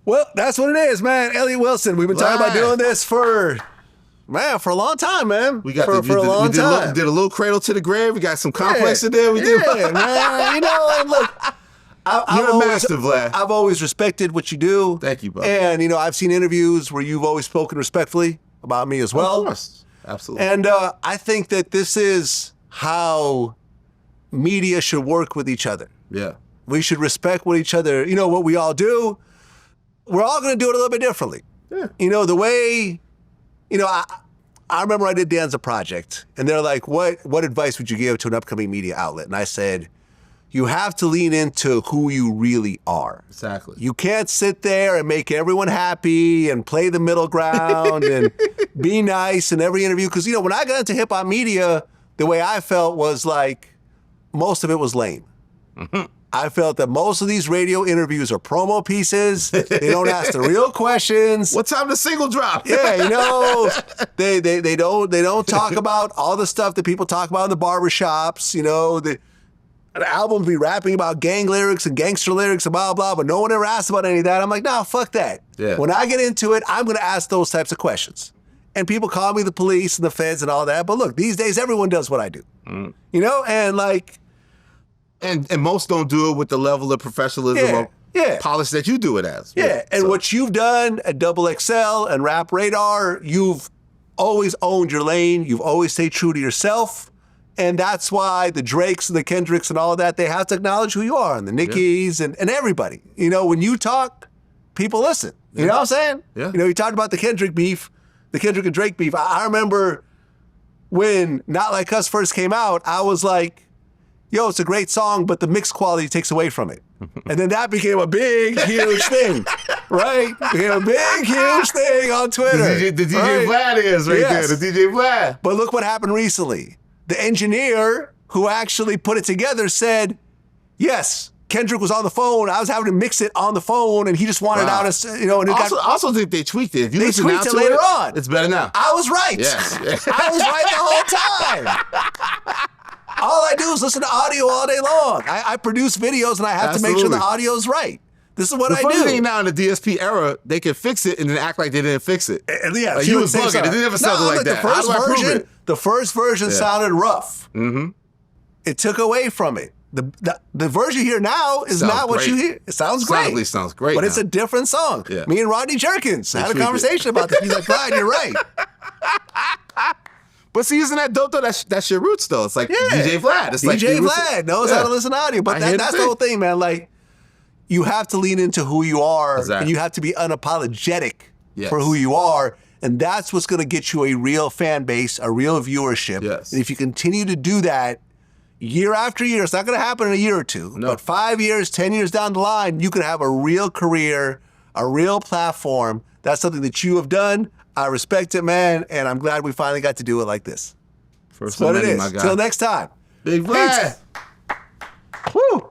Well, that's what it is, man. Elliott Wilson, we've been talking about doing this for a long time, man. We got for a long time. We did a little cradle to the grave. We got some complex in there. We did, man. You know, and look, you're a master, Vlad. I've always respected what you do. Thank you, bro. And you know, I've seen interviews where you've always spoken respectfully about me as well. Of course, absolutely. And I think that this is how media should work with each other. Yeah. We should respect what each other, you know, what we all do. We're all going to do it a little bit differently. Yeah. You know, the way, you know, I remember I did Danza Project, and they're like, what advice would you give to an upcoming media outlet? And I said, you have to lean into who you really are. Exactly. You can't sit there and make everyone happy and play the middle ground and be nice in every interview. Because, you know, when I got into hip-hop media, the way I felt was like, most of it was lame. Mm-hmm. I felt that most of these radio interviews are promo pieces. They don't ask the real questions. What time the single drop? Yeah, you know, they don't talk about all the stuff that people talk about in the barbershops. You know, the albums be rapping about gang lyrics and gangster lyrics and blah blah, but no one ever asks about any of that. I'm like, nah, fuck that. Yeah. When I get into it, I'm gonna ask those types of questions. And people call me the police and the feds and all that. But look, these days everyone does what I do. Mm. You know, and like. And most don't do it with the level of professionalism or polish that you do it as. Yeah, and what you've done at XXL and Rap Radar, you've always owned your lane. You've always stayed true to yourself. And that's why the Drakes and the Kendricks and all of that, they have to acknowledge who you are, and the Nickies and everybody. You know, when you talk, people listen. You know what I'm saying? Yeah. You know, you talked about the Kendrick beef, the Kendrick and Drake beef. I remember when Not Like Us first came out, I was like, yo, it's a great song, but the mix quality takes away from it. And then that became a big, huge thing, right? Became a big, huge thing on Twitter. The DJ Vlad is right there, the DJ Vlad. But look what happened recently. The engineer who actually put it together said, yes, Kendrick was on the phone. I was having to mix it on the phone, and he just wanted out as, you know. And I also think they tweaked it. If you listen tweaked now it later on. It's better now. I was right. Yes. I was right the whole time. All I do is listen to audio all day long. I produce videos, and I have to make sure the audio's right. This is what I do. The funny thing now in the DSP era, they can fix it and then act like they didn't fix it. Yeah, like you was bugging. It never sounded like that. How do I prove it? The first version sounded rough. Mm-hmm. It took away from it. The version you hear now is not what you hear. It sounds great. Sonically sounds great, but it's a different song. Yeah. Me and Rodney Jerkins had a conversation about this. He's like, Vlad, you're right. But see, isn't that dope though? That's your roots though. It's like DJ Vlad. It's DJ Vlad knows how to listen to audio. But that's the whole thing, man. Like, you have to lean into who you are, and you have to be unapologetic for who you are. And that's what's going to get you a real fan base, a real viewership. Yes. And if you continue to do that year after year, it's not going to happen in a year or two. No. But 5 years, 10 years down the line, you can have a real career, a real platform. That's something that you have done. I respect it, man, and I'm glad we finally got to do it like this. That's what it is. Till next time. Big Vlad.